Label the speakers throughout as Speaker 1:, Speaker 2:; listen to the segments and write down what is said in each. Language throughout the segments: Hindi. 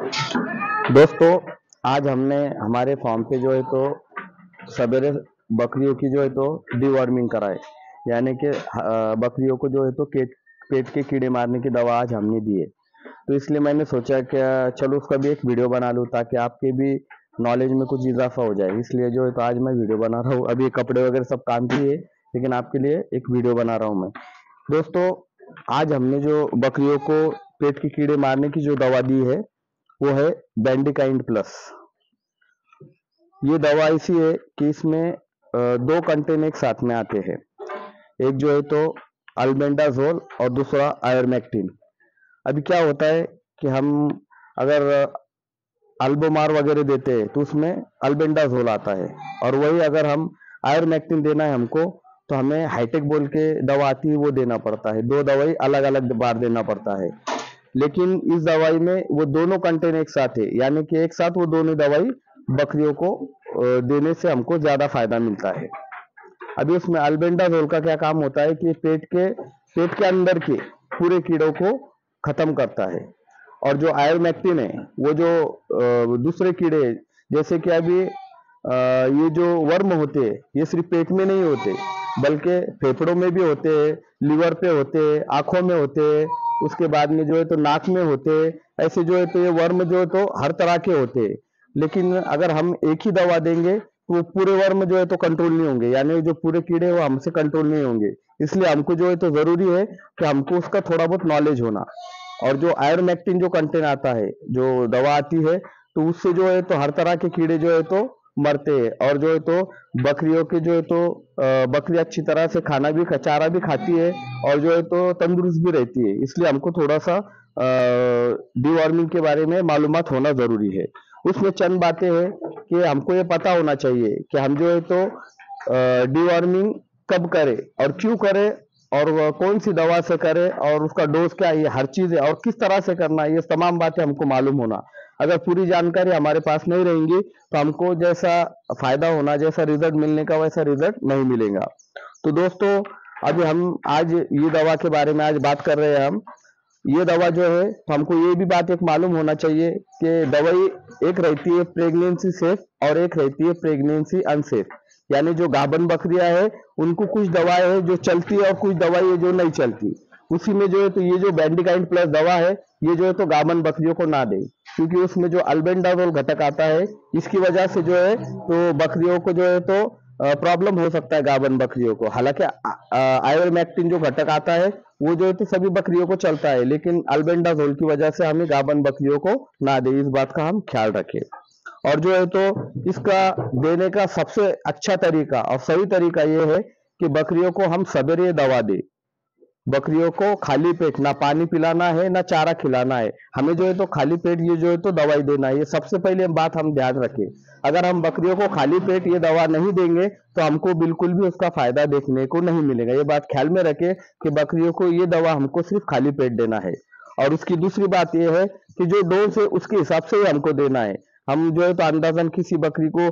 Speaker 1: दोस्तों, आज हमने हमारे फार्म पे जो है तो सवेरे बकरियों की जो है तो डिवॉर्मिंग कराए, यानी कि बकरियों को जो है तो पेट के कीड़े मारने की दवा आज हमने दी है। तो इसलिए मैंने सोचा कि चलो उसका भी एक वीडियो बना लूँ ताकि आपके भी नॉलेज में कुछ इजाफा हो जाए। इसलिए जो है तो आज मैं वीडियो बना रहा हूँ। अभी कपड़े वगैरह सब काम की है, लेकिन आपके लिए एक वीडियो बना रहा हूँ मैं। दोस्तों, आज हमने जो बकरियों को पेट के कीड़े मारने की जो दवा दी है वो है बेंडिकाइंड प्लस। ये दवा ऐसी है कि इसमें दो कंटेन एक साथ में आते हैं। एक जो है तो अल्बेंडाजोल और दूसरा आयरमेक्टिन। अभी क्या होता है कि हम अगर अल्बोमार वगैरह देते हैं तो उसमें अल्बेंडाजोल आता है, और वही अगर हम आयरमेक्टिन देना है हमको तो हमें हाईटेक बोल के दवा आती है वो देना पड़ता है। दो दवाई अलग अलग बार देना पड़ता है, लेकिन इस दवाई में वो दोनों कंटेन एक साथ है, यानी कि एक साथ वो दोनों दवाई बकरियों को देने से हमको ज्यादा फायदा मिलता है। अभी उसमें अल्बेंडाजोल का क्या काम होता है कि पेट के अंदर के पूरे कीड़ों को खत्म करता है, और जो आयरमेक्टिन है वो जो दूसरे कीड़े, जैसे कि अभी ये जो वर्म होते हैं ये सिर्फ पेट में नहीं होते बल्कि फेफड़ों में भी होते हैं, लिवर पे होते हैं, आंखों में होते हैं, उसके बाद में जो है तो नाक में होते हैं। ऐसे जो है तो ये वर्म जो है तो हर तरह के होते हैं, लेकिन अगर हम एक ही दवा देंगे तो वो पूरे वर्म जो है तो कंट्रोल नहीं होंगे, यानी जो पूरे कीड़े वो हमसे कंट्रोल नहीं होंगे। इसलिए हमको जो है तो जरूरी है कि हमको उसका थोड़ा बहुत नॉलेज होना। और जो आयरमेक्टिन जो कंटेन आता है, जो दवा आती है, तो उससे जो है तो हर तरह के कीड़े जो है तो मरते हैं, और जो है तो बकरियों के जो है तो बकरी अच्छी तरह से खाना भी चारा भी खाती है, और जो है तो तंदुरुस्त भी रहती है। इसलिए हमको थोड़ा सा डिवॉर्मिंग के बारे में मालूमात होना जरूरी है। उसमें चंद बातें हैं कि हमको ये पता होना चाहिए कि हम जो है तो डिवॉर्मिंग कब करें और क्यों करें, और वह कौन सी दवा से करें, और उसका डोज क्या है, हर चीज है, और किस तरह से करना है, ये तमाम बातें हमको मालूम होना। अगर पूरी जानकारी हमारे पास नहीं रहेंगी तो हमको जैसा फायदा होना, जैसा रिजल्ट मिलने का, वैसा रिजल्ट नहीं मिलेगा। तो दोस्तों, अभी हम आज ये दवा के बारे में आज बात कर रहे हैं। हम ये दवा जो है तो हमको ये भी बात एक मालूम होना चाहिए कि दवाई एक रहती है प्रेगनेंसी सेफ और एक रहती है प्रेगनेंसी अनसेफ। यानी जो गाभन बकरियां है उनको कुछ दवाएं है जो चलती है और कुछ दवाई है जो नहीं चलती। उसी में जो है तो ये जो बेंडिकाइंड प्लस दवा है ये जो है तो गाभन बकरियों को ना दे, क्योंकि उसमें जो अल्बेंडाजोल घटक आता है इसकी वजह से जो है तो बकरियों को जो है तो प्रॉब्लम हो सकता है गाभन बकरियों को। हालांकि आयोमेक्टिन जो घटक आता है वो जो है तो सभी बकरियों को चलता है, लेकिन अल्बेंडाजोल की वजह से हमें गाभन बकरियों को ना दे, इस बात का हम ख्याल रखें। और जो है तो इसका देने का सबसे अच्छा तरीका और सही तरीका ये है कि बकरियों को हम सवेरे दवा दें। बकरियों को खाली पेट ना पानी पिलाना है ना चारा खिलाना है, हमें जो है तो खाली पेट ये जो है तो दवाई देना है। ये सबसे पहले बात हम ध्यान रखें। अगर हम बकरियों को खाली पेट ये दवा नहीं देंगे तो हमको बिल्कुल भी उसका फायदा देखने को नहीं मिलेगा। ये बात ख्याल में रखें कि बकरियों को ये दवा हमको सिर्फ खाली पेट देना है। और उसकी दूसरी बात यह है कि जो डोज है उसके हिसाब से ही हमको देना है। हम जो है तो अंदाजन किसी बकरी को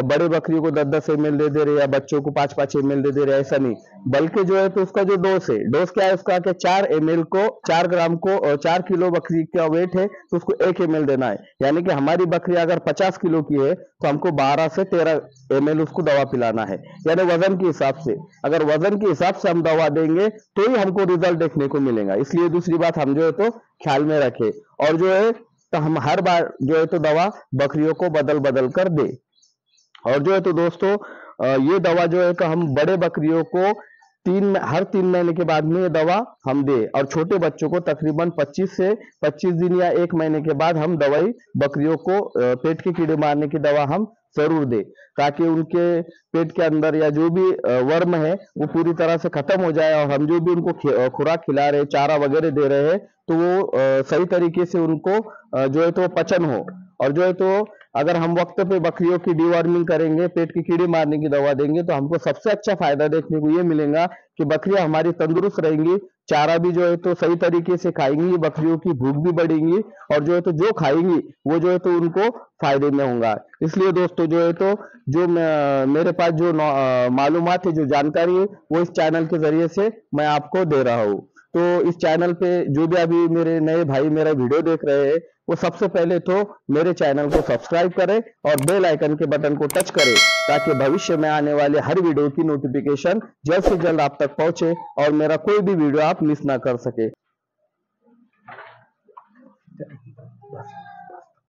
Speaker 1: बड़े बकरी को 10-10 ml दे दे रहे, या बच्चों को 5-5 ml दे दे रहे, ऐसा नहीं। बल्कि जो है तो उसका जो डोज है, डोज क्या है उसका कि 4 ml को 4 ग्राम को 4 किलो बकरी का वेट है तो उसको 1 ml देना है। यानी कि हमारी बकरी अगर 50 किलो की है तो हमको 12 से 13 ml उसको दवा पिलाना है, यानी वजन के हिसाब से। अगर वजन के हिसाब से हम दवा देंगे तो ही हमको रिजल्ट देखने को मिलेगा। इसलिए दूसरी बात हम जो है तो ख्याल में रखें, और जो है तो हम हर बार जो है तो दवा बकरियों को बदल बदल कर दे। और जो है तो दोस्तों, ये दवा जो है तो हम बड़े बकरियों को हर 3 महीने के बाद में ये दवा हम दे, और छोटे बच्चों को तकरीबन 25 दिन या 1 महीने के बाद हम दवाई बकरियों को पेट के कीड़े मारने की दवा हम जरूर दे, ताकि उनके पेट के अंदर या जो भी वर्म है वो पूरी तरह से खत्म हो जाए, और हम जो भी उनको खुराक खिला रहे, चारा वगैरह दे रहे हैं, तो वो सही तरीके से उनको जो है तो पचन हो। और जो है तो अगर हम वक्त पे बकरियों की डिवॉर्मिंग करेंगे, पेट की कीड़े मारने की दवा देंगे, तो हमको सबसे अच्छा फायदा देखने को ये मिलेगा कि बकरियां हमारी तंदुरुस्त रहेंगी, चारा भी जो है तो सही तरीके से खाएंगी, बकरियों की भूख भी बढ़ेगी, और जो है तो जो खाएंगी वो जो है तो उनको फायदे में होगा। इसलिए दोस्तों जो है तो जो मेरे पास जो मालूमात है, जो जानकारी है, वो इस चैनल के जरिए से मैं आपको दे रहा हूँ। तो इस चैनल पे जो भी अभी मेरे नए भाई मेरा वीडियो देख रहे हैं, वो सबसे पहले तो मेरे चैनल को सब्सक्राइब करें और बेल आइकन के बटन को टच करें, ताकि भविष्य में आने वाले हर वीडियो की नोटिफिकेशन जल्द से जल्द आप तक पहुंचे और मेरा कोई भी वीडियो आप मिस ना कर सके।